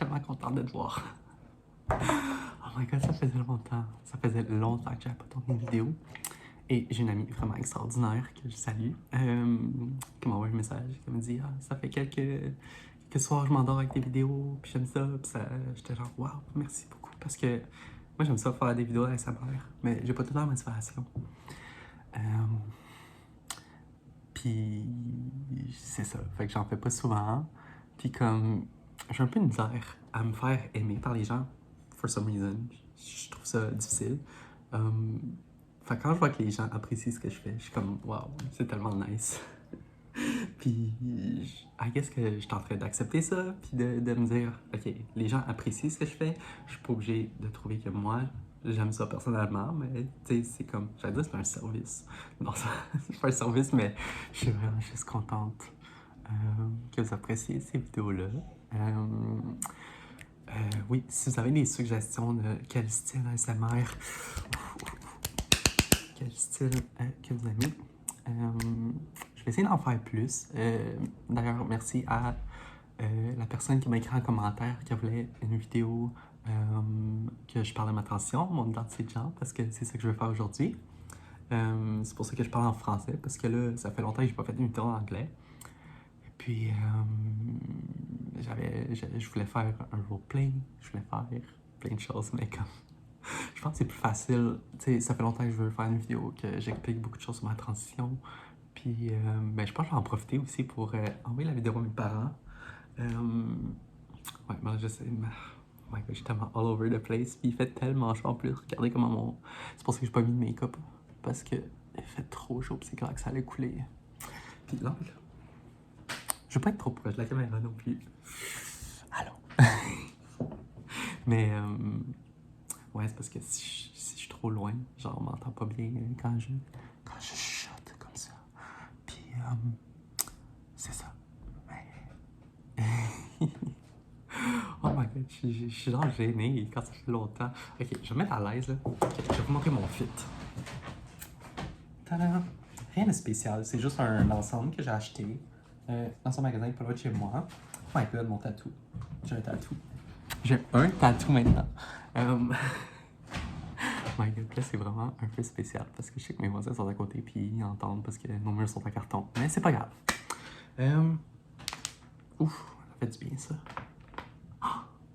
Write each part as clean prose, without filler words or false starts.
tellement contente de te voir. Oh my god, ça faisait longtemps. Ça faisait longtemps que j'avais pas tourné une vidéo. Et j'ai une amie vraiment extraordinaire que je salue, qui m'a envoyé un message, qui me dit ah, ça fait quelques soirs que je m'endors avec tes vidéos, puis j'aime ça, puis ça, j'étais genre waouh, merci beaucoup, parce que moi j'aime ça faire des vidéos avec sa mère, mais j'ai pas toute la motivation. Puis c'est ça, fait que j'en fais pas souvent, puis comme j'ai un peu une misère à me faire aimer par les gens, for some reason, je trouve ça difficile. Fait que quand je vois que les gens apprécient ce que je fais, je suis comme waouh, c'est tellement nice. Puis, I guess que je suis en train d'accepter ça, puis de me dire, ok, les gens apprécient ce que je fais, je suis pas obligé de trouver que moi, j'aime ça personnellement, mais tu sais, c'est comme, j'allais dire, c'est un service. Non, c'est pas un service, mais je suis vraiment juste contente que vous appréciez ces vidéos-là. Oui, si vous avez des suggestions de quel style ASMR, quel style que vous aimez, je vais essayer d'en faire plus. D'ailleurs, merci à la personne qui m'a écrit en commentaire qui voulait une vidéo que je parle de ma transition, mon identité de genre, parce que c'est ça que je veux faire aujourd'hui. C'est pour ça que je parle en français, parce que là, ça fait longtemps que j'ai pas fait une vidéo en anglais. Et puis, je voulais faire un roleplay, je voulais faire plein de choses, mais comme je pense que c'est plus facile. Tu sais, ça fait longtemps que je veux faire une vidéo, que j'explique beaucoup de choses sur ma transition. Puis, ben, je pense que je vais en profiter aussi pour envoyer la vidéo à mes parents. Ouais, ben, je sais. Oh my god, je suis tellement all over the place. Puis il fait tellement chaud en plus. Regardez comment mon. C'est pour ça que j'ai pas mis de make-up. Parce que il fait trop chaud, puis c'est clair que ça allait couler. Puis là, je veux pas être trop proche de la caméra non plus. Allô? Mais, ouais, c'est parce que si je suis trop loin, genre, on m'entend pas bien quand je chuchote comme ça. Puis, c'est ça. Oh my god, je suis genre gêné quand ça fait longtemps. Ok, je vais me mettre à l'aise là. Okay, je vais vous montrer mon fit. Tadam! Rien de spécial, c'est juste un ensemble que j'ai acheté dans un magasin pas loin de chez moi. Oh my god, mon tatou. J'ai un tatou. J'ai un tatou maintenant. Oh my god, là c'est vraiment un peu spécial parce que je sais que mes voisins sont à côté puis ils entendent parce que nos murs sont en carton. Mais c'est pas grave. Ouf, ça fait du bien ça. Oh,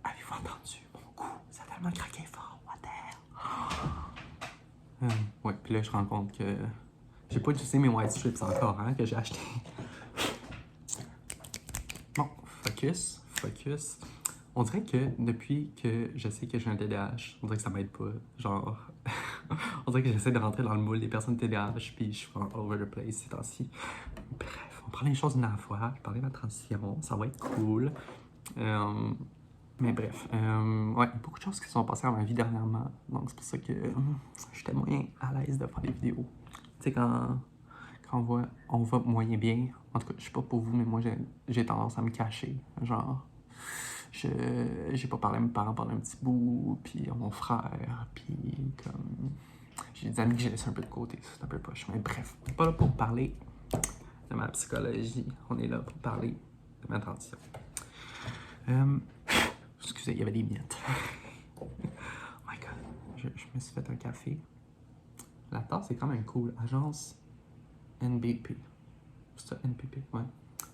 avez-vous entendu mon cou? Ça a tellement craqué fort. What the hell? Ouais, puis là je rends compte que j'ai pas utilisé mes white strips encore, hein, que j'ai acheté. Bon, focus. On dirait que depuis que je sais que j'ai un TDAH, on dirait que ça m'aide pas. Genre, on dirait que j'essaie de rentrer dans le moule des personnes TDAH, puis je suis all over the place ces temps-ci. Bref, on prend les choses d'une fois. Je parlais de ma transition, ça va être cool. Mais bref, ouais, beaucoup de choses qui sont passées dans ma vie dernièrement. Donc c'est pour ça que j'étais moyen à l'aise de faire des vidéos. Tu sais, quand on va moyen bien, en tout cas, je sais pas pour vous, mais moi j'ai tendance à me cacher. Genre, j'ai pas parlé à mes parents pendant un petit bout, puis à mon frère, puis comme. J'ai des amis que j'ai laissé un peu de côté, c'est un peu poche. Mais bref, on n'est pas là pour parler de ma psychologie, on est là pour parler de ma transition. Excusez, il y avait des miettes. Oh my god, je me suis fait un café. La tasse est quand même cool. Agence NBP. C'est ça, NBP? Ouais.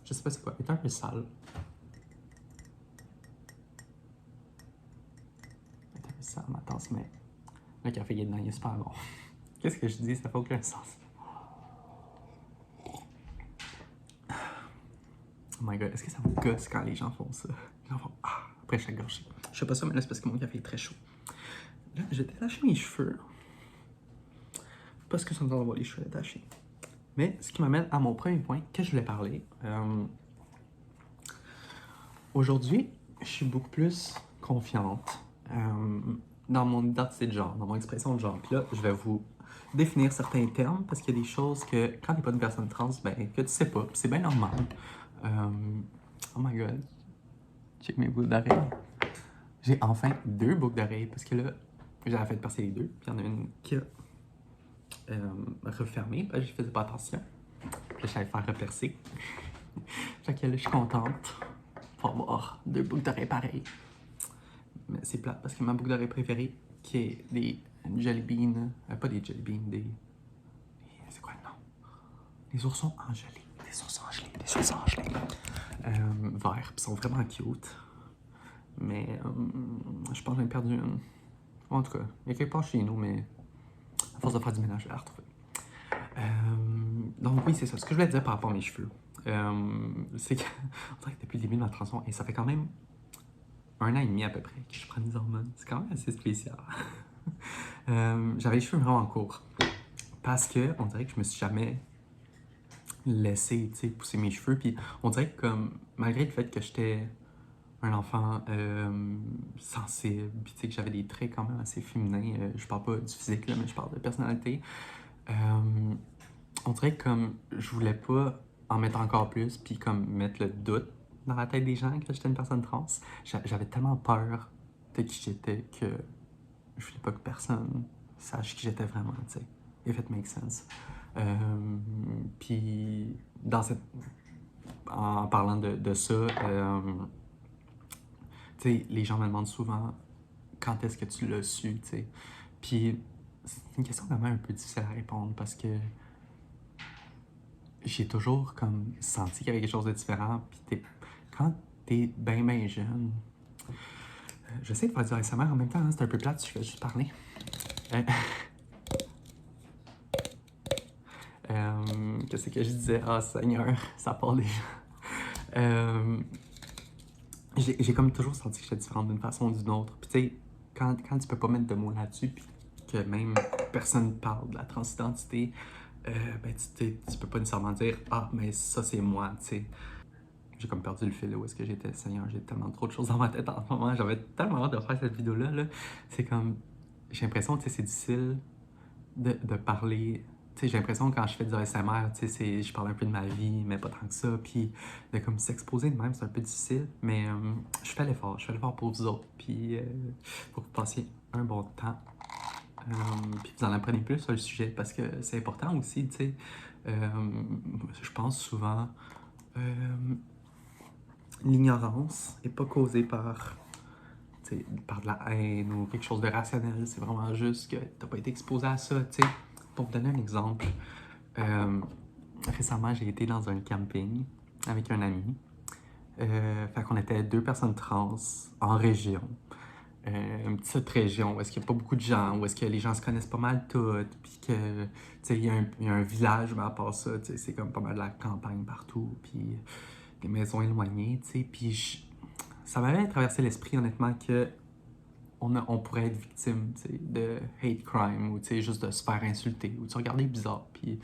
Je sais pas c'est quoi. Elle est un peu sale. Elle est un peu sale, ma tasse, mais le café il est dedans, il est super bon. Qu'est-ce que je dis? Ça fait aucun sens. Oh my god, est-ce que ça vous gosse quand les gens font ça? Les gens font ah après chaque gorgée. Je sais pas ça, mais là c'est parce que mon café est très chaud. Là, j'ai détaché mes cheveux. Parce que ça me donne d'avoir les cheveux détachés. Mais ce qui m'amène à mon premier point que je voulais parler. Aujourd'hui, je suis beaucoup plus confiante dans mon identité de genre, dans mon expression de genre. Puis là, je vais vous définir certains termes parce qu'il y a des choses que, quand t'es pas une personne trans, ben, que tu sais pas. Puis c'est bien normal. Oh my god. Check mes boucles d'oreilles. J'ai enfin 2 boucles d'oreilles parce que là, j'avais fait percer les 2. Puis il y en a une qui a refermée. Puis je faisais pas attention. Puis là, j'allais faire repercer. Fait que là, je suis contente pour avoir 2 boucles d'oreilles pareilles. mais c'est plate parce que ma boucle d'oreille préférée, qui est des jelly beans, pas des jelly beans, c'est quoi le nom? Des oursons engelés. Des oursons engelés. Des oursons engelés. Verts, puis sont vraiment cute. Mais je pense que j'en ai perdu une. En tout cas, il y a quelque part chez nous, mais à force de faire du ménage, je vais la retrouver. Donc oui, c'est ça. Ce que je voulais dire par rapport à mes cheveux, c'est que, on dirait que depuis le début de ma transition, et ça fait quand même 1 an et demi à peu près que je prends des hormones. C'est quand même assez spécial. J'avais les cheveux vraiment courts. Parce que on dirait que je me suis jamais laissé pousser mes cheveux. Puis on dirait que comme, malgré le fait que j'étais un enfant sensible, puis que j'avais des traits quand même assez féminins, je parle pas du physique, là, mais je parle de personnalité. On dirait que comme je voulais pas en mettre encore plus, puis comme mettre le doute dans la tête des gens que j'étais une personne trans. J'avais tellement peur de qui j'étais que je voulais pas que personne sache qui j'étais vraiment, tu sais. If it makes sense. Puis en parlant de ça, tu sais, les gens me demandent souvent quand est-ce que tu l'as su, tu sais. Puis c'est une question quand même un peu difficile à répondre parce que j'ai toujours comme senti qu'il y avait quelque chose de différent. Puis quand t'es bien jeune, j'essaie de faire du ASMR en même temps, hein, c'est un peu plate si je fais juste parler. Qu'est-ce que je disais? Ah, Seigneur, ça part déjà. J'ai comme toujours senti que j'étais différente d'une façon ou d'une autre. Puis tu sais, quand tu peux pas mettre de mots là-dessus, puis que même personne parle de la transidentité, ben tu peux pas nécessairement dire « Ah, mais ça c'est moi », tu sais. J'ai comme perdu le fil où est-ce que j'étais. Seigneur, j'ai tellement trop de choses dans ma tête en ce moment. J'avais tellement hâte de faire cette vidéo-là. Là. C'est comme... J'ai l'impression que c'est difficile de parler... Tu sais, j'ai l'impression que quand je fais du ASMR, tu sais, je parle un peu de ma vie, mais pas tant que ça. Puis de comme s'exposer de même, c'est un peu difficile. Mais je fais l'effort. Je fais l'effort pour vous autres. Puis pour que vous passiez un bon temps. Puis vous en apprenez plus sur le sujet parce que c'est important aussi, tu sais. Je pense souvent... l'ignorance n'est pas causée par de la haine ou quelque chose de rationnel. C'est vraiment juste que tu n'as pas été exposé à ça. T'sais. Pour te donner un exemple, récemment, j'ai été dans un camping avec un ami. Fait qu'on était 2 personnes trans en région. Une petite région où est-ce qu'il n'y a pas beaucoup de gens, où est-ce que les gens se connaissent pas mal toutes, puis que, il y a un village, mais à part ça, c'est comme pas mal de la campagne partout, puis des maisons éloignées, tu sais, puis ça m'avait traversé l'esprit, honnêtement, que on pourrait être victime, tu sais, de hate crime, ou tu sais, juste de se faire insulter, ou de se regarder bizarre, puis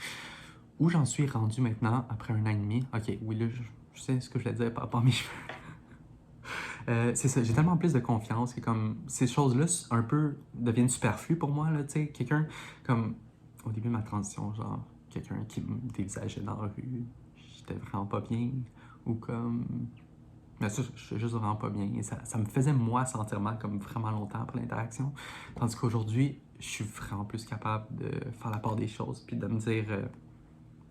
où j'en suis rendu maintenant, après 1 an et demi, ok, oui, là, je sais ce que je voulais dire par rapport à mes cheveux. C'est ça, j'ai tellement plus de confiance que comme ces choses-là un peu deviennent superflues pour moi, là, tu sais, quelqu'un comme au début de ma transition, genre quelqu'un qui me dévisageait dans la rue, j'étais vraiment pas bien, ou comme... Mais ça, je suis juste vraiment pas bien, et ça me faisait moi sentir mal comme vraiment longtemps après l'interaction, tandis qu'aujourd'hui, je suis vraiment plus capable de faire la part des choses, puis de me dire...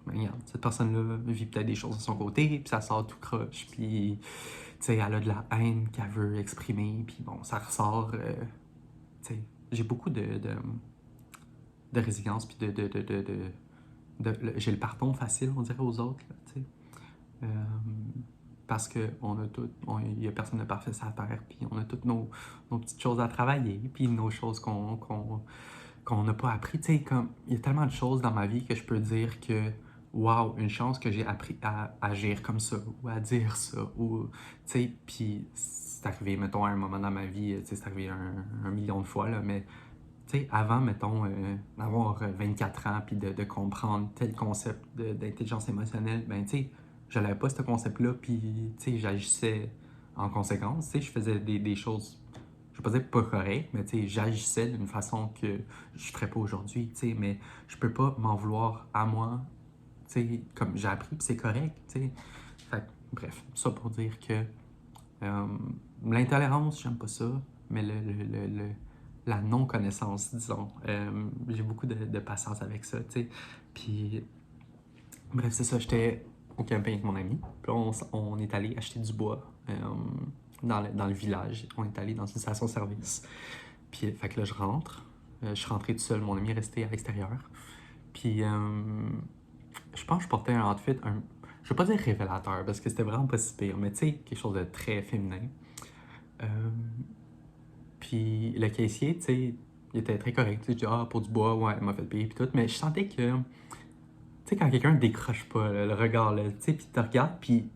ben, regarde, cette personne-là vit peut-être des choses de son côté, puis ça sort tout croche, puis tu sais, elle a de la haine qu'elle veut exprimer, puis bon, ça ressort. Tu sais, j'ai beaucoup de résilience, puis j'ai le pardon facile, on dirait, aux autres, là, tu sais. Parce que il y a personne de parfait sur la terre, puis on a toutes nos petites choses à travailler, puis nos choses qu'on n'a pas appris. Tu sais, comme, il y a tellement de choses dans ma vie que je peux dire que wow, une chance que j'ai appris à agir comme ça, ou à dire ça, ou, tu sais, puis c'est arrivé, mettons, à un moment dans ma vie, tu sais, c'est arrivé un million de fois, là, mais, tu sais, avant, mettons, d'avoir 24 ans, puis de comprendre tel concept d'intelligence émotionnelle, ben, tu sais, je n'avais pas ce concept-là, puis, tu sais, j'agissais en conséquence, tu sais, je faisais des choses, je vais pas dire pas correct, mais tu sais, j'agissais d'une façon que je ferais pas aujourd'hui, tu sais, mais je peux pas m'en vouloir à moi, tu sais, comme j'ai appris, puis c'est correct, tu sais. Fait bref, ça pour dire que l'intolérance, j'aime pas ça, mais la non-connaissance, disons, j'ai beaucoup de patience avec ça, tu sais. Puis, bref, c'est ça, j'étais au camping avec mon ami, puis on est allé acheter du bois dans le village. On est allé dans une station-service. Puis, fait que là, je rentre. Je suis rentré tout seul. Mon ami est resté à l'extérieur. Puis, je pense que je portais un outfit, je vais pas dire révélateur, parce que c'était vraiment pas si pire, mais tu sais, quelque chose de très féminin. Euh, Puis le caissier, tu sais, il était très correct. Tu sais, je dis, ah, pour du bois, ouais, il m'a fait payer, puis tout. Mais je sentais que, tu sais, quand quelqu'un décroche pas là, le regard, là, tu sais, puis te regarde, puis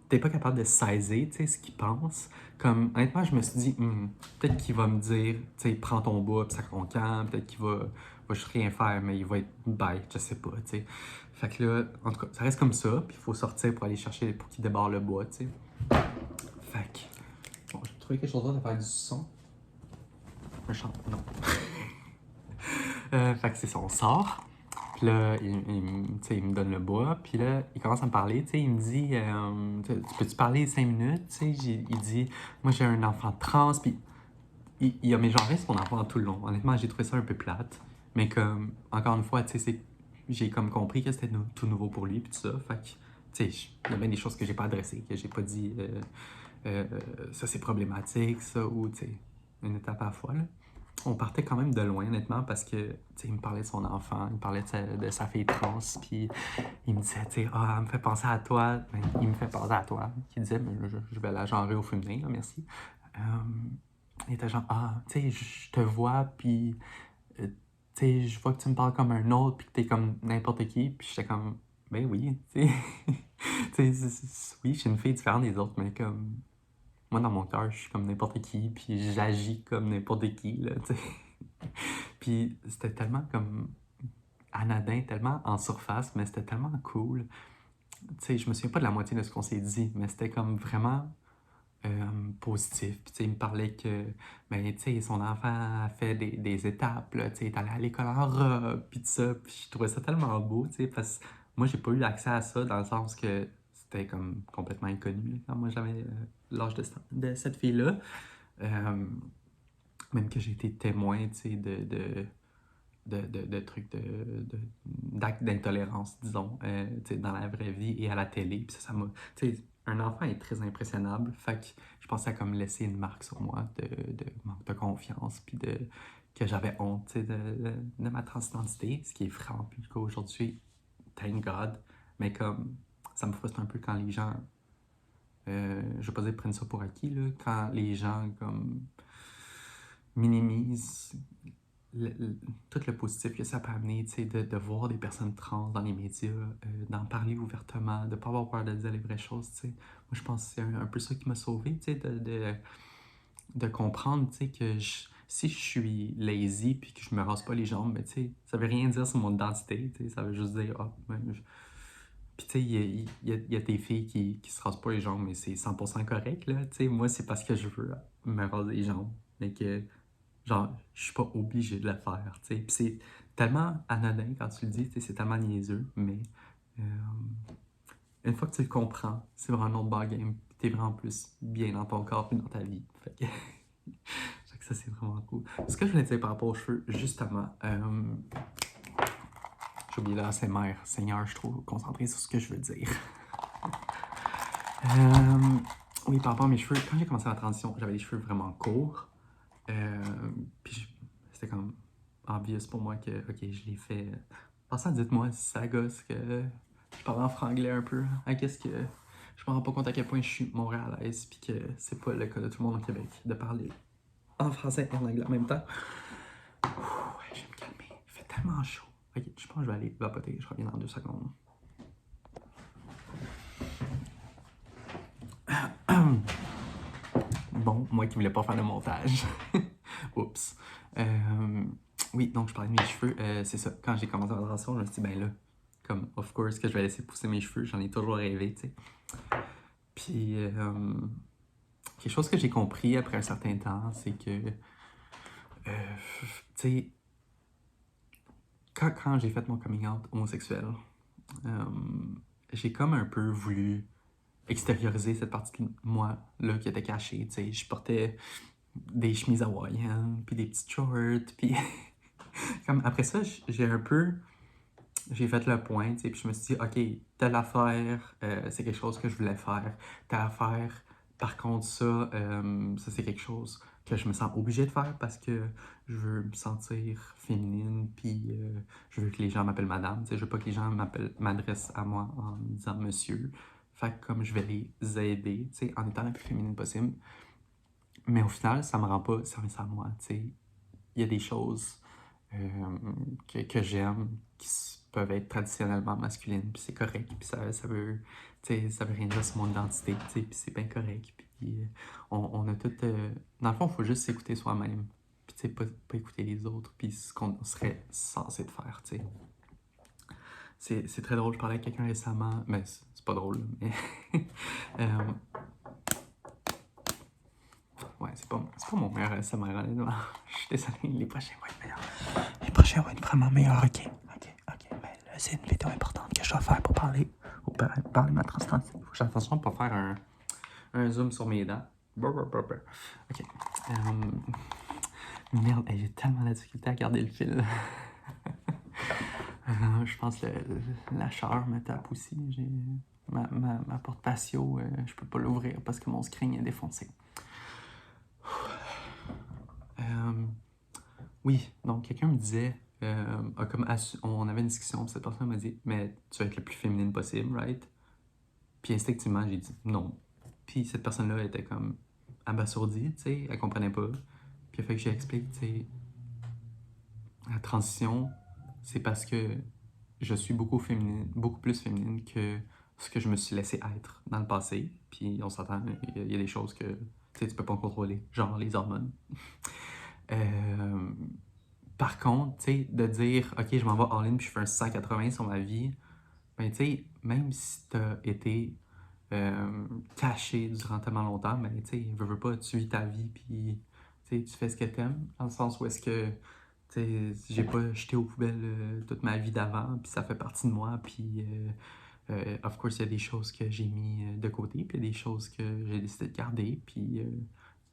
t'es pas capable de saisir, tu sais, ce qu'il pense. Comme, honnêtement, je me suis dit, peut-être qu'il va me dire, tu sais, prends ton bois, puis ça ton camp, peut-être qu'il va juste rien faire, mais il va être bête, je sais pas, tu sais. Fait que là, en tout cas, ça reste comme ça, puis il faut sortir pour aller chercher, pour qu'il débarre le bois, tu sais. Fait que, bon, j'ai trouvé quelque chose d'autre à faire du son. Un chant, non. Fait que c'est ça, on sort. Puis là, il me donne le bois. Puis là, il commence à me parler. Tu sais, il me dit, tu peux-tu parler 5 minutes? Tu sais, il dit, moi j'ai un enfant trans. Puis il a mégenré son enfant tout le long. Honnêtement, j'ai trouvé ça un peu plate. Mais comme, encore une fois, tu sais, j'ai comme compris que c'était tout nouveau pour lui. Puis tout ça. Fait que, tu sais, il y a bien des choses que j'ai pas adressées, que j'ai pas dit, ça c'est problématique, ça, ou tu sais, une étape à la fois, là. On partait quand même de loin, honnêtement, parce que, tu sais, il me parlait de son enfant, il me parlait de sa fille trans, puis il me disait, tu sais, ah, elle me fait penser à toi. Ben, il me fait penser à toi. Il disait, mais je vais la genrer au féminin, là, merci. Il était genre, ah, tu sais, je te vois, puis, tu sais, je vois que tu me parles comme un autre, puis que t'es comme n'importe qui, puis j'étais comme, ben oui, tu sais. Tu sais, oui, je suis une fille différente des autres, mais comme, moi, dans mon cœur, je suis comme n'importe qui, puis j'agis comme n'importe qui, là, tu sais. Puis c'était tellement comme anodin, tellement en surface, mais c'était tellement cool. Tu sais, je me souviens pas de la moitié de ce qu'on s'est dit, mais c'était comme vraiment positif. Puis tu sais, il me parlait que, ben, tu sais, son enfant a fait des étapes, là, tu sais, il est allé à l'école en robe, puis tout ça. Puis je trouvais ça tellement beau, tu sais, parce que moi, j'ai pas eu accès à ça dans le sens que c'était comme complètement inconnu là, quand moi j'avais l'âge de cette fille-là. Euh, Même que j'ai été témoin, tu sais, de trucs, d'actes d'intolérance, disons, tu sais, dans la vraie vie et à la télé. Puis ça m'a, tu sais, un enfant est très impressionnable. Fait que je pensais à comme laisser une marque sur moi de manque de confiance, puis que j'avais honte, tu sais, de ma transidentité, ce qui est vraiment plus le cas aujourd'hui, thank God. Mais comme, ça me frustre un peu quand les gens, je veux pas dire prennent ça pour acquis, là, quand les gens, comme, minimisent tout le positif que ça peut amener, tu sais, de voir des personnes trans dans les médias, d'en parler ouvertement, de pas avoir peur de dire les vraies choses, tu sais. Moi, je pense que c'est un peu ça qui m'a sauvé, tu sais, de comprendre, tu sais, que si je suis lazy puis que je me rase pas les jambes, ben, tu sais, ça veut rien dire sur mon identité, tu sais, ça veut juste dire, ah, ben, puis tu sais, il y a des filles qui se rasent pas les jambes, mais c'est 100% correct, là, tu sais. Moi, c'est parce que je veux me raser les jambes, mais que genre, je suis pas obligé de le faire, tu sais. Puis c'est tellement anodin quand tu le dis, tu sais, c'est tellement niaiseux, mais euh, une fois que tu le comprends, c'est vraiment un autre ballgame. Puis t'es vraiment plus bien dans ton corps et dans ta vie. Fait que, fait que ça, c'est vraiment cool. Ce que je voulais dire par rapport aux cheveux, justement, j'ai oublié là, c'est mère. Seigneur, je suis trop concentré sur ce que je veux dire. Euh, oui, par rapport à mes cheveux, quand j'ai commencé la transition, j'avais les cheveux vraiment courts. Puis c'était comme obvious pour moi que, ok, je l'ai fait. Passant, dites-moi si ça gosse que je parle en franglais un peu. Qu'est-ce que je me rends pas compte à quel point je suis montréalaise, puis que c'est pas le cas de tout le monde au Québec de parler en français et en anglais en même temps. Ouais, je vais me calmer. Il fait tellement chaud. Ok, je pense que je vais aller vapoter. Je reviens dans 2 secondes. Bon, moi qui voulais pas faire de montage. Oups. Oui, donc je parlais de mes cheveux. C'est ça. Quand j'ai commencé la transition, je me suis dit, ben là, comme, of course, que je vais laisser pousser mes cheveux. J'en ai toujours rêvé, tu sais. Puis, quelque chose que j'ai compris après un certain temps, c'est que, tu sais, quand j'ai fait mon coming out homosexuel, j'ai comme un peu voulu extérioriser cette partie de moi là qui était cachée, tu sais. Je portais des chemises hawaïennes, puis des petites shorts, puis comme après ça, j'ai fait le point, tu sais, puis je me suis dit, ok, telle affaire, c'est quelque chose que je voulais faire, telle affaire, Par contre, ça c'est quelque chose que je me sens obligée de faire parce que je veux me sentir féminine, puis je veux que les gens m'appellent madame. Tu sais, je veux pas que les gens m'adressent à moi en me disant monsieur. Fait que comme je vais les aider, tu sais, en étant la plus féminine possible. Mais au final, ça me rend pas service à moi, tu sais. Il y a des choses que j'aime peuvent être traditionnellement masculines, puis c'est correct, puis ça veut rien dire sur mon identité, tu sais, puis c'est bien correct, puis on a tout... dans le fond, il faut juste s'écouter soi-même, puis tu sais, pas écouter les autres, puis ce qu'on serait censé de faire, tu sais. C'est très drôle, je parlais avec quelqu'un récemment, mais c'est pas drôle, mais... ouais, c'est pas mon meilleur ASMR, honnêtement. Je suis désolé, les prochains vont être meilleurs. Les prochains vont être vraiment meilleurs, ok. Mais là, c'est une vidéo importante que je dois faire pour parler de ma transidentité. Faut que j'aille attention pour faire un zoom sur mes dents. Ok. Merde, j'ai tellement de difficulté à garder le fil. Je pense que la chaleur me tape aussi. Ma porte patio, je peux pas l'ouvrir parce que mon screen est défoncé. Oui, donc quelqu'un me disait, on avait une discussion, puis cette personne m'a dit, mais tu vas être le plus féminine possible, right? Puis instinctivement, j'ai dit non. Puis cette personne-là était comme abasourdie, tu sais, elle comprenait pas. Puis il a fallu que j'explique, tu sais, la transition, c'est parce que je suis beaucoup plus féminine que ce que je me suis laissé être dans le passé. Puis on s'entend, il y a des choses que tu peux pas contrôler, genre les hormones. Par contre, tu sais, de dire, OK, je m'en vais all-in puis je fais un 180 sur ma vie, ben, tu sais, même si t'as été caché durant tellement longtemps, ben, tu sais, veux pas, tu vis ta vie puis, tu sais, tu fais ce que t'aimes, dans le sens où est-ce que, tu sais, j'ai pas jeté aux poubelles toute ma vie d'avant, puis ça fait partie de moi, puis, of course, il y a des choses que j'ai mis de côté, puis il y a des choses que j'ai décidé de garder, puis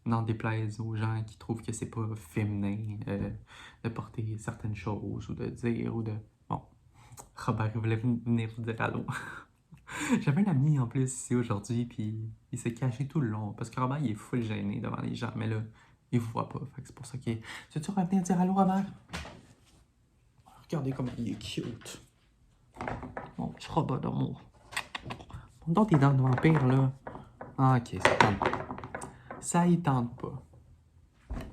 n'en déplaise aux gens qui trouvent que c'est pas féminin de porter certaines choses ou de dire ou de... Bon, Robert il voulait venir vous dire allô. J'avais un ami en plus ici aujourd'hui, puis il s'est caché tout le long parce que Robert il est full gêné devant les gens, mais là, il vous voit pas. Fait que c'est pour ça qu'il est. Tu veux revenir dire allô, Robert? Regardez comment il est cute. Mon petit robot d'amour. Montre donc tes dents de vampire là. Ah, ok, ça tente pas. Ça y tente pas.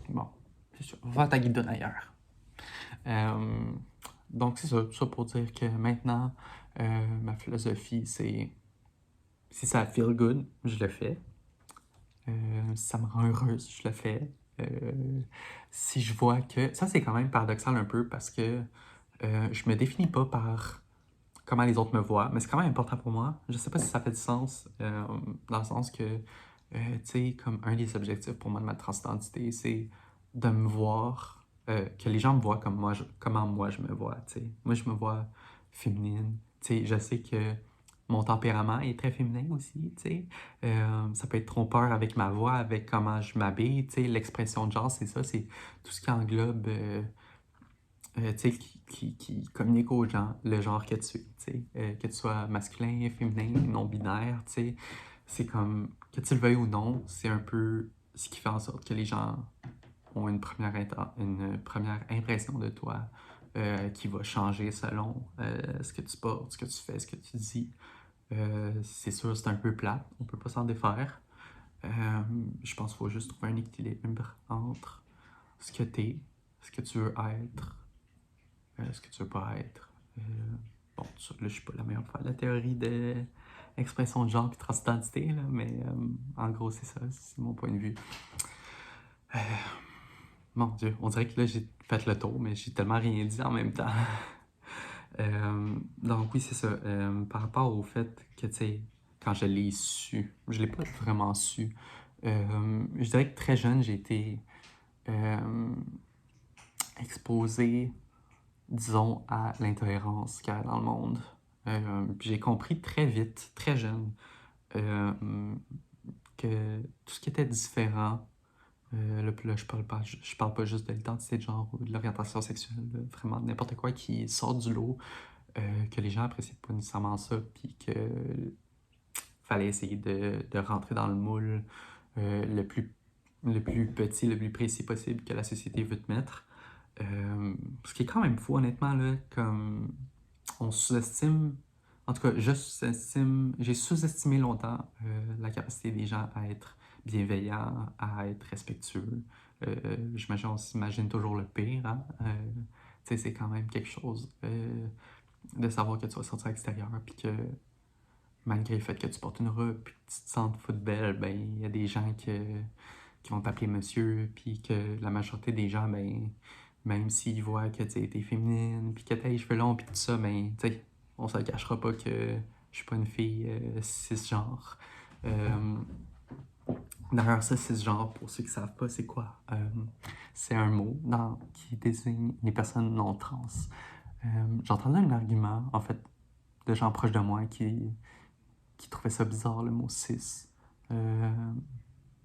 Bon, c'est sûr. Va à ta guidonne ailleurs. Donc, c'est ça pour dire que maintenant, ma philosophie, c'est si ça feel good, je le fais. Si ça me rend heureuse, je le fais. Si je vois que... Ça, c'est quand même paradoxal un peu parce que je me définis pas par comment les autres me voient, mais c'est quand même important pour moi. Je sais pas si ça fait du sens, dans le sens que, tu sais, comme un des objectifs pour moi de ma transidentité, c'est de me voir, que les gens me voient comme comment moi je me vois, tu sais. Moi, je me vois féminine, tu sais, je sais que mon tempérament est très féminin aussi, tu sais. Ça peut être trompeur avec ma voix, avec comment je m'habille, tu sais. L'expression de genre, c'est ça, c'est tout ce qui englobe... tu sais, qui communique aux gens le genre que tu es, tu sais, que tu sois masculin, féminin, non-binaire, tu sais, c'est comme, que tu le veuilles ou non, c'est un peu ce qui fait en sorte que les gens ont une première impression de toi qui va changer selon ce que tu portes, ce que tu fais, ce que tu dis. C'est sûr, c'est un peu plate, on peut pas s'en défaire. Je pense qu'il faut juste trouver un équilibre entre ce que tu es, ce que tu veux être, ce que tu veux pas être. Bon, ça, là, je suis pas la meilleure pour faire la théorie de expression de genre et transidentité, là, mais en gros, c'est ça, c'est mon point de vue. Mon Dieu, on dirait que là, j'ai fait le tour, mais j'ai tellement rien dit en même temps. Donc oui, c'est ça. Par rapport au fait que, tu sais, quand je l'ai su, je l'ai pas vraiment su. Je dirais que très jeune, j'ai été exposé, disons, à l'intolérance qu'il y a dans le monde. Puis j'ai compris très vite, très jeune, que tout ce qui était différent, là, je parle pas juste de l'identité de genre ou de l'orientation sexuelle, là, vraiment n'importe quoi qui sort du lot, que les gens apprécient pas nécessairement ça, puis que fallait essayer de rentrer dans le moule le plus petit, le plus précis possible que la société veut te mettre. Ce qui est quand même fou, honnêtement, là, comme on sous-estime, en tout cas, j'ai sous-estimé longtemps la capacité des gens à être bienveillants, à être respectueux. J'imagine, on s'imagine toujours le pire, hein? Tu sais, c'est quand même quelque chose de savoir que tu vas sortir à l'extérieur, puis que malgré le fait que tu portes une robe, puis que tu te sens foot belle, ben, il y a des gens qui vont t'appeler monsieur, puis que la majorité des gens, ben, même s'ils voient que tu es féminine, puis que tu as les cheveux longs, puis tout ça, ben, tu sais, on se le cachera pas que je suis pas une fille cisgenre. D'ailleurs, ça, cisgenre, pour ceux qui savent pas, c'est quoi? C'est un mot qui désigne les personnes non trans. J'entendais un argument, en fait, de gens proches de moi qui trouvaient ça bizarre, le mot cis.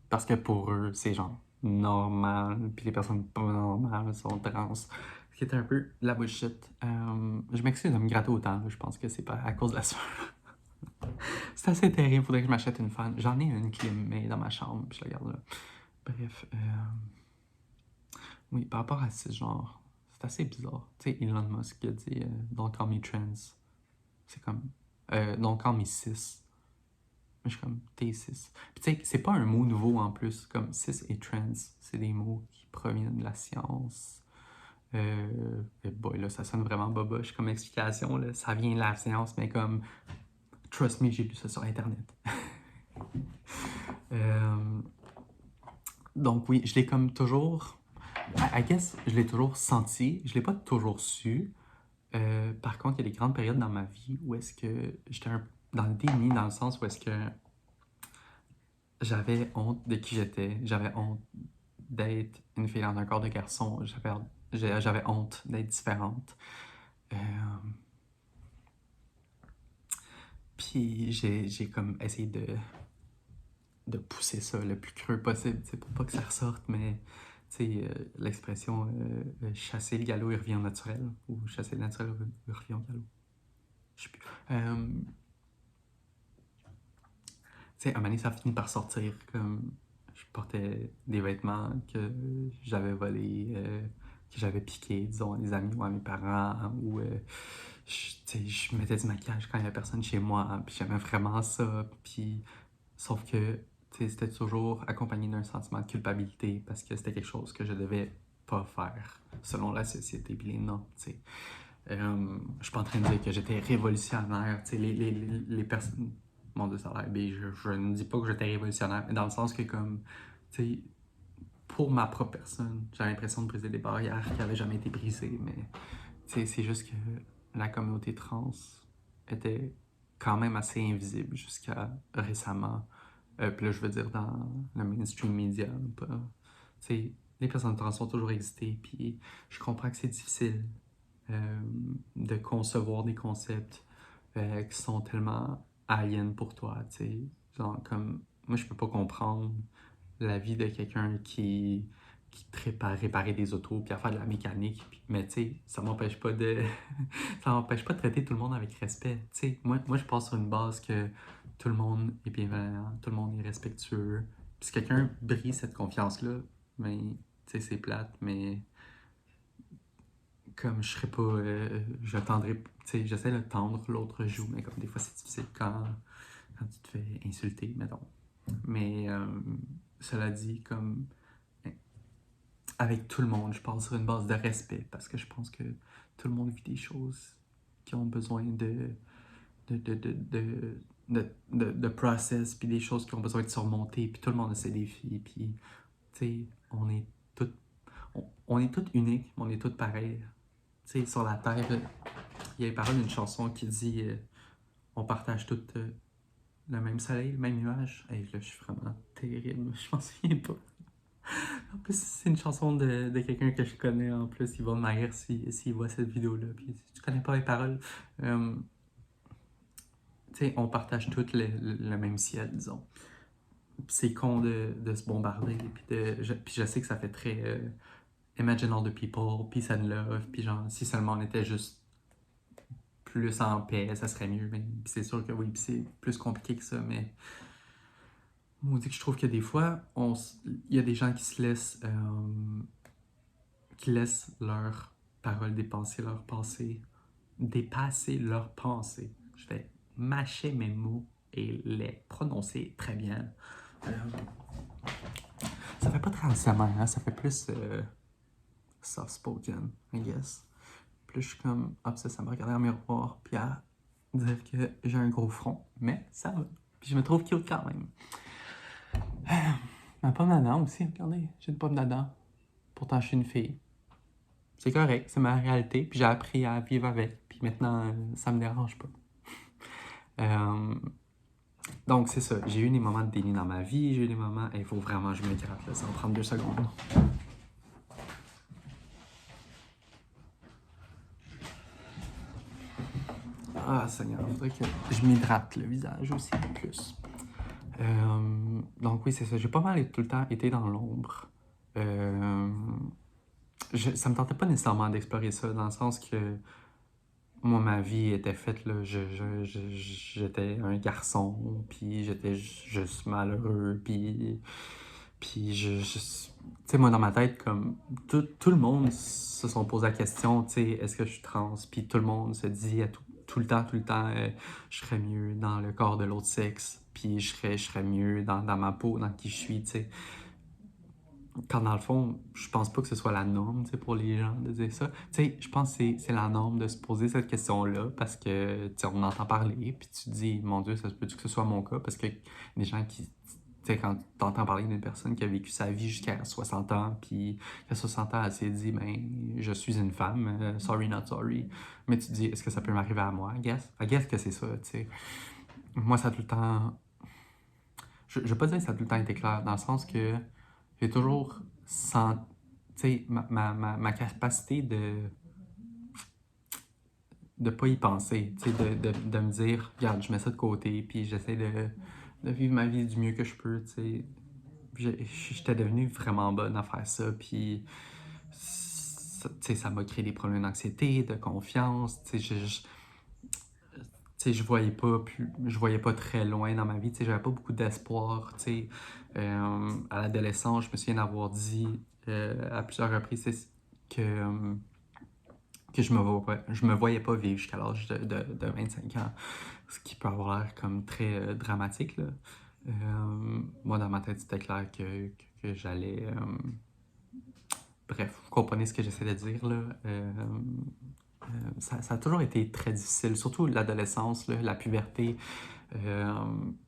Parce que pour eux, c'est genre normal, puis les personnes pas normales sont trans. Ce qui est un peu la bullshit. Je m'excuse de me gratter autant, là. Je pense que c'est pas à cause de la sueur. C'est assez terrible, faudrait que je m'achète une fan. J'en ai une clim, mais dans ma chambre, puis je la garde là. Bref, oui, par rapport à cisgenre, c'est assez bizarre. Tu sais, Elon Musk a dit Don't call me trans. C'est comme Don't call me cis. Je suis comme T6. Puis tu sais, c'est pas un mot nouveau en plus, comme cis et trans, c'est des mots qui proviennent de la science. Et boy, là, ça sonne vraiment boboche comme explication, là. Ça vient de la science, mais comme, trust me, j'ai lu ça sur Internet. Donc oui, je l'ai comme toujours, I guess, je l'ai toujours senti, je l'ai pas toujours su. Par contre, il y a des grandes périodes dans ma vie où est-ce que j'étais dans le déni, dans le sens où est-ce que j'avais honte de qui j'étais, j'avais honte d'être une fille dans un corps de garçon, j'avais honte d'être différente. Puis j'ai comme essayé de pousser ça le plus creux possible, pour pas que ça ressorte, mais l'expression chasser le galop, il revient au naturel, ou chasser le naturel, il revient au galop. Je sais plus. À un moment donné, ça finit par sortir, comme je portais des vêtements que j'avais volés, que j'avais piqués, disons, à des amis ou à mes parents, ou je mettais du maquillage quand il n'y avait personne chez moi, puis j'aimais vraiment ça, puis sauf que c'était toujours accompagné d'un sentiment de culpabilité parce que c'était quelque chose que je devais pas faire selon la société et les normes, je suis pas en train de dire que j'étais révolutionnaire, les personnes... Mon Dieu, ça a l'air... Je ne dis pas que j'étais révolutionnaire, mais dans le sens que comme, tu sais, pour ma propre personne, j'ai l'impression de briser des barrières qui n'avaient jamais été brisées, mais c'est juste que la communauté trans était quand même assez invisible jusqu'à récemment. Puis là, je veux dire dans le mainstream media, pas... les personnes trans ont toujours existé, puis je comprends que c'est difficile de concevoir des concepts qui sont tellement aliens pour toi, tu sais. Genre, comme, moi, je peux pas comprendre la vie de quelqu'un qui trippe à réparer des autos puis à faire de la mécanique. Mais tu sais, ça m'empêche pas de... ça m'empêche pas de traiter tout le monde avec respect. Tu sais, moi, je pense sur une base que tout le monde est bienveillant, tout le monde est respectueux. Puis si quelqu'un brise cette confiance-là, mais tu sais, c'est plate, mais comme je serais pas... je tendrais... Tu sais, j'essaie de tendre l'autre joue, mais comme des fois, c'est difficile quand tu te fais insulter, mettons. Mais cela dit, comme avec tout le monde, je pense sur une base de respect parce que je pense que tout le monde vit des choses qui ont besoin de process, puis des choses qui ont besoin de surmonter, puis tout le monde a ses défis, puis tu sais, on est toutes uniques, mais on est toutes pareilles. Tu sais, sur la Terre, il y a les paroles d'une chanson qui dit on partage toutes le même soleil, le même nuage. Hey, là, je suis vraiment terrible, je m'en souviens pas. En plus, c'est une chanson de quelqu'un que je connais. En plus, il va m'haïr s'il voit cette vidéo-là. Puis, si tu connais pas les paroles, tu sais, on partage tous le même ciel, disons. Puis c'est con de se bombarder. Puis je sais que ça fait très Imagine all the people, peace and love. Puis genre, si seulement on était juste plus en paix, ça serait mieux. Mais c'est sûr que oui, puis c'est plus compliqué que ça. Mais Maudit que je trouve que des fois, il y a des gens qui se laissent, qui laissent leurs paroles dépasser leurs pensées. Je vais mâcher mes mots et les prononcer très bien. Euh, Ça fait pas très ASMR, hein? Ça fait plus soft-spoken, I guess. Plus je suis comme obsesse à me regarder en miroir puis à dire que j'ai un gros front, mais ça va. Puis je me trouve cute quand même. Ma pomme d'Adam aussi, regardez, j'ai une pomme d'Adam. Pourtant, je suis une fille. C'est correct, c'est ma réalité, puis j'ai appris à vivre avec, puis maintenant, ça me dérange pas. Euh, donc, c'est ça, j'ai eu des moments de déni dans ma vie, j'ai eu des moments, il faut vraiment que je me gratte, là, ça va prendre 2 secondes. Ah, Seigneur, il faudrait que je m'hydrate le visage aussi plus. Donc oui, c'est ça, j'ai pas mal tout le temps été dans l'ombre. Ça me tentait pas nécessairement d'explorer ça, dans le sens que moi, ma vie était faite, là, j'étais un garçon, puis j'étais juste malheureux, puis tu sais, moi, dans ma tête, comme, tout le monde se sont posé la question, tu sais, est-ce que je suis trans? Puis tout le monde se dit tout le temps, je serais mieux dans le corps de l'autre sexe, puis je serais mieux dans ma peau, dans qui je suis, tu sais. Quand dans le fond, je pense pas que ce soit la norme, tu sais, pour les gens de dire ça. Tu sais, je pense que c'est la norme de se poser cette question-là parce que, tu sais, on entend parler, puis tu te dis, mon Dieu, ça se peut-tu que ce soit mon cas? Parce que des gens qui, tu sais, quand tu entends parler d'une personne qui a vécu sa vie jusqu'à 60 ans, puis à 60 ans, elle s'est dit, ben, je suis une femme, sorry, not sorry. Mais tu te dis, est-ce que ça peut m'arriver à moi? I guess que c'est ça, tu sais. Moi, ça a tout le temps. Je vais pas dire que ça a tout le temps été clair, dans le sens que j'ai toujours senti, tu sais, ma capacité de pas y penser, tu sais, de me dire, regarde, je mets ça de côté, puis j'essaie de vivre ma vie du mieux que je peux, tu sais. J'étais devenu vraiment bonne à faire ça, puis tu sais, ça m'a créé des problèmes d'anxiété, de confiance, tu sais, je voyais pas très loin dans ma vie, tu sais, j'avais pas beaucoup d'espoir, tu sais. À l'adolescence, je me souviens d'avoir dit à plusieurs reprises que, euh, que je me voyais pas vivre jusqu'à l'âge de 25 ans, ce qui peut avoir l'air comme très dramatique, là. Moi, dans ma tête, c'était clair que j'allais... bref, vous comprenez ce que j'essaie de dire, là. Ça a toujours été très difficile, surtout l'adolescence, là, la puberté. Tu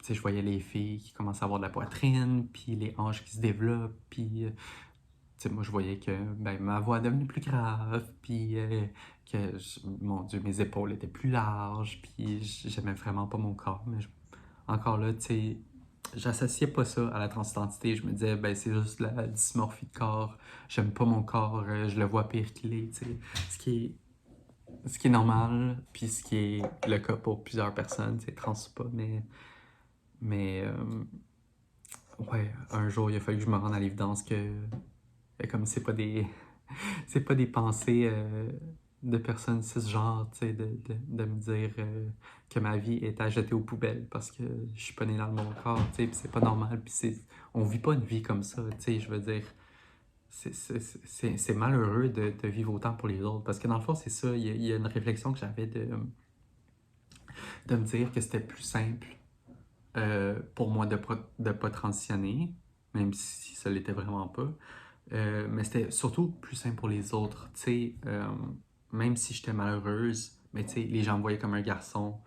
sais, je voyais les filles qui commençaient à avoir de la poitrine, puis les hanches qui se développent, puis tu sais, moi je voyais que ben, ma voix devenait plus grave, puis mon Dieu, mes épaules étaient plus larges, puis j'aimais vraiment pas mon corps. Mais encore là, tu sais, j'associais pas ça à la transidentité. Je me disais, ben c'est juste la dysmorphie de corps, j'aime pas mon corps, je le vois pire qu'il est, tu sais. Ce qui est ce qui est normal, puis ce qui est le cas pour plusieurs personnes, c'est trans ou pas, mais ouais, un jour il a fallu que je me rende à l'évidence que comme c'est pas des c'est pas des pensées de personnes cisgenres, tu sais, de me dire que ma vie est à jeter aux poubelles parce que je suis pas né dans le bon corps, tu sais, puis c'est pas normal, puis on vit pas une vie comme ça, tu sais, je veux dire, c'est malheureux de vivre autant pour les autres parce que dans le fond, c'est ça, il y a une réflexion que j'avais de me dire que c'était plus simple pour moi de pas transitionner, même si ça l'était vraiment pas. Mais c'était surtout plus simple pour les autres. Tu sais, même si j'étais malheureuse, mais tu sais, les gens me voyaient comme un garçon.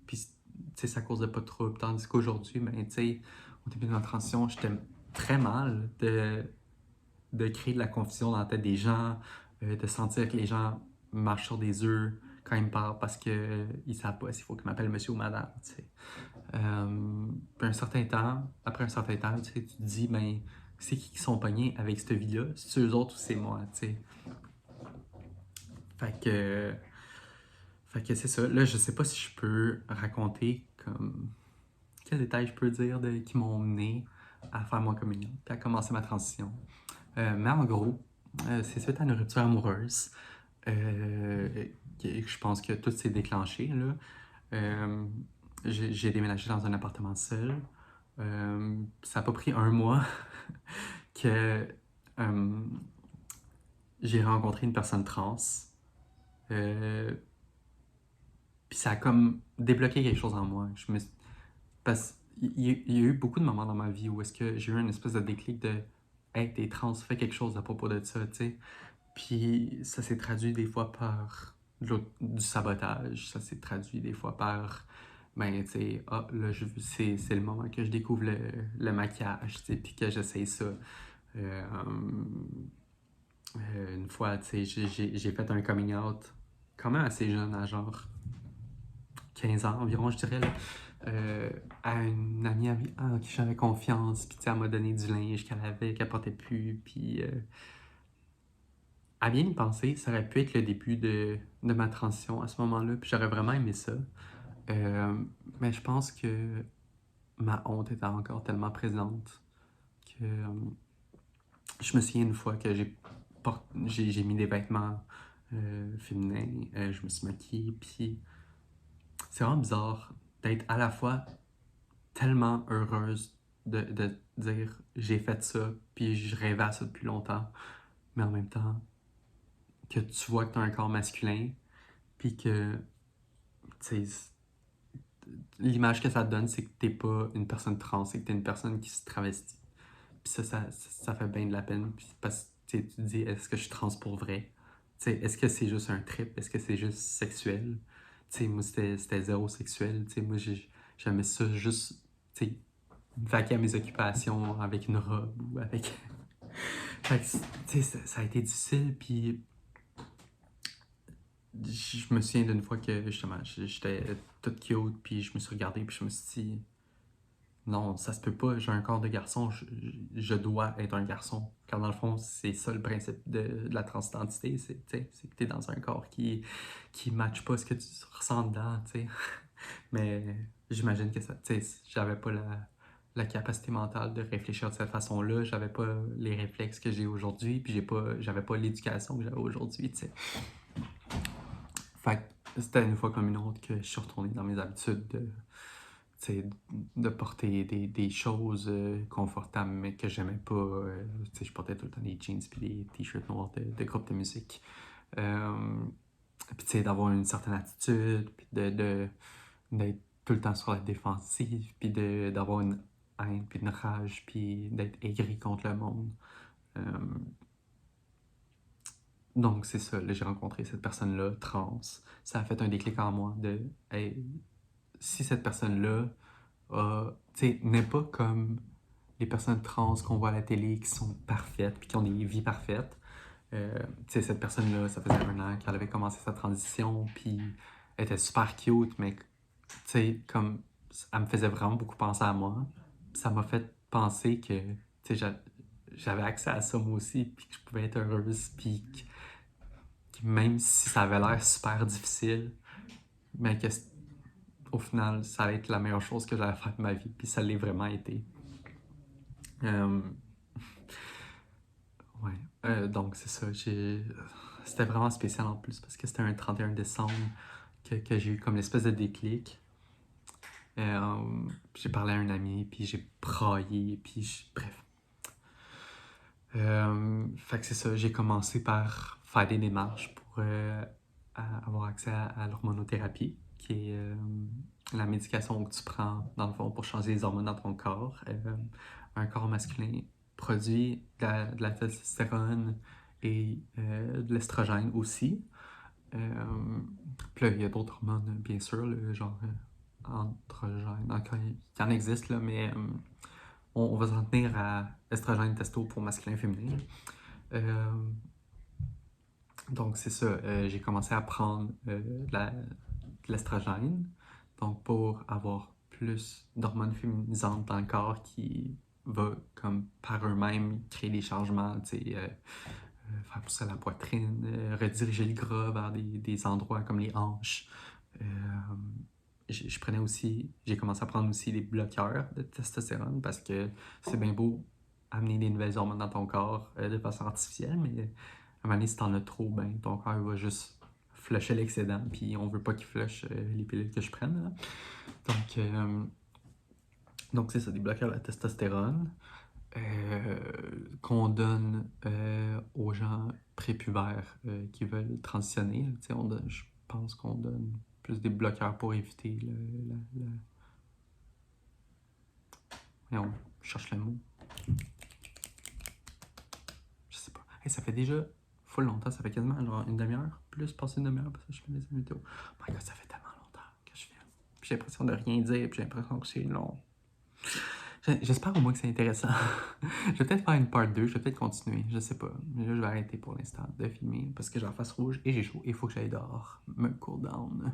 Puis, tu sais, ça causait pas de trouble. Tandis qu'aujourd'hui, ben, tu sais, au début de ma transition, j'étais très mal de créer de la confusion dans la tête des gens, de sentir que les gens marchent sur des œufs quand ils me parlent parce qu'ils savent pas s'il faut qu'ils m'appellent monsieur ou madame, tu sais. Après un certain temps, tu sais, tu te dis, ben, c'est qui sont pognés avec cette vie-là? C'est eux autres ou c'est moi, tu sais? Fait que, fait que c'est ça. Là, je sais pas si je peux raconter comme quels détails je peux dire qui m'ont mené à faire mon communion, puis à commencer ma transition. Mais en gros, c'est suite à une rupture amoureuse que je pense que tout s'est déclenché, là. Euh, j'ai déménagé dans un appartement seul. Ça n'a pas pris un mois que j'ai rencontré une personne trans. Euh, Puis ça a comme débloqué quelque chose en moi. Parce qu'il y a eu beaucoup de moments dans ma vie où est-ce que j'ai eu une espèce de déclic de Hey, t'es trans, fais quelque chose à propos de ça, tu sais. Puis ça s'est traduit des fois par du sabotage, ça s'est traduit des fois par ben, tu sais, là, c'est le moment que je découvre le maquillage, tu sais, puis que j'essaye ça. Euh, une fois, tu sais, j'ai fait un coming out quand même assez jeune, à genre 15 ans environ, je dirais, là, à une amie en qui j'avais confiance, puis tu sais, elle m'a donné du linge qu'elle avait, qu'elle portait plus, puis à bien y penser, ça aurait pu être le début de ma transition à ce moment-là, puis j'aurais vraiment aimé ça. Mais je pense que ma honte était encore tellement présente que je me souviens une fois que j'ai mis des vêtements féminins, je me suis maquillée, puis c'est vraiment bizarre d'être à la fois tellement heureuse de dire j'ai fait ça, puis je rêvais à ça depuis longtemps, mais en même temps que tu vois que tu as un corps masculin, puis que tu sais, l'image que ça te donne, c'est que t'es pas une personne trans, c'est que t'es une personne qui se travestit. Puis ça fait bien de la peine, puis parce que tu sais, tu te dis est-ce que je suis trans pour vrai? Tu sais, est-ce que c'est juste un trip? Est-ce que c'est juste sexuel? Tu sais, moi c'était zéro sexuel, tu sais, moi j'aimais ça juste, tu sais, vaquer à mes occupations avec une robe ou avec. Fait que, tu sais, ça a été difficile, puis je me souviens d'une fois que justement j'étais toute cute, puis je me suis regardée, puis je me suis dit non, ça se peut pas, j'ai un corps de garçon, je dois être un garçon. Car dans le fond, c'est ça le principe de la transidentité, c'est que t'es dans un corps qui matche pas ce que tu ressens dedans, tu sais. Mais j'imagine que ça, tu sais, j'avais pas la capacité mentale de réfléchir de cette façon-là, j'avais pas les réflexes que j'ai aujourd'hui, puis j'avais pas l'éducation que j'avais aujourd'hui, tu sais. Fait que c'était une fois comme une autre que je suis retourné dans mes habitudes tu sais, de porter des choses confortables mais que j'aimais pas. Tu sais, je portais tout le temps des jeans puis des t-shirts noirs de groupe de musique. Euh, puis tu sais, d'avoir une certaine attitude, puis d'être tout le temps sur la défensive, puis d'avoir une haine, puis une rage, puis d'être aigri contre le monde. Euh, donc c'est ça, là j'ai rencontré cette personne-là, trans. Ça a fait un déclic en moi de hey, si cette personne-là tu sais, n'est pas comme les personnes trans qu'on voit à la télé qui sont parfaites puis qui ont des vies parfaites. Tu sais, cette personne-là, ça faisait un an qu'elle avait commencé sa transition, puis elle était super cute, mais tu sais, comme elle me faisait vraiment beaucoup penser à moi. Ça m'a fait penser que, tu sais, j'avais accès à ça moi aussi, puis que je pouvais être heureuse, puis que même si ça avait l'air super difficile, mais que au final, ça allait être la meilleure chose que j'allais faire de ma vie, puis ça l'est vraiment été. Euh, ouais, donc c'est ça. C'était vraiment spécial en plus parce que c'était un 31 décembre que j'ai eu comme l'espèce de déclic. J'ai parlé à un ami, puis j'ai braillé, puis bref. Fait que c'est ça, j'ai commencé par faire des démarches pour avoir accès à l'hormonothérapie, qui est la médication que tu prends, dans le fond, pour changer les hormones dans ton corps. Un corps masculin produit de la testostérone et de l'estrogène aussi. Puis là, il y a d'autres hormones, bien sûr, là, genre androgène, encore, il y en existe, là, mais on va s'en tenir à estrogène, testo pour masculin et féminin. Donc, c'est ça. J'ai commencé à prendre de l'estrogène, donc pour avoir plus d'hormones féminisantes dans le corps qui va, comme par eux-mêmes, créer des changements, tu sais, faire pousser la poitrine, rediriger le gras vers des endroits comme les hanches. Euh, je prenais aussi, j'ai commencé à prendre aussi des bloqueurs de testostérone parce que c'est bien beau amener des nouvelles hormones dans ton corps de façon artificielle, mais à un moment donné, si t'en as trop, ben ton corps va juste flusher l'excédent, puis on veut pas qu'il flush les pilules que je prenne. Là. Donc, Donc, c'est ça, des bloqueurs de la testostérone qu'on donne aux gens prépubères qui veulent transitionner. Tu sais, je pense qu'on donne plus des bloqueurs pour éviter Voyons, je cherche le mot. Je sais pas. Hey, ça fait déjà full longtemps, ça fait quasiment genre une demi-heure, plus passer une demi-heure parce que je fais des vidéos. Oh my god, ça fait tellement longtemps que je filme. J'ai l'impression de rien dire, puis j'ai l'impression que c'est long. J'espère au moins que c'est intéressant. Je vais peut-être faire une part 2, je vais peut-être continuer, je sais pas. Mais là, je vais arrêter pour l'instant de filmer parce que j'ai la face rouge et j'ai chaud et il faut que j'aille dehors me cool down.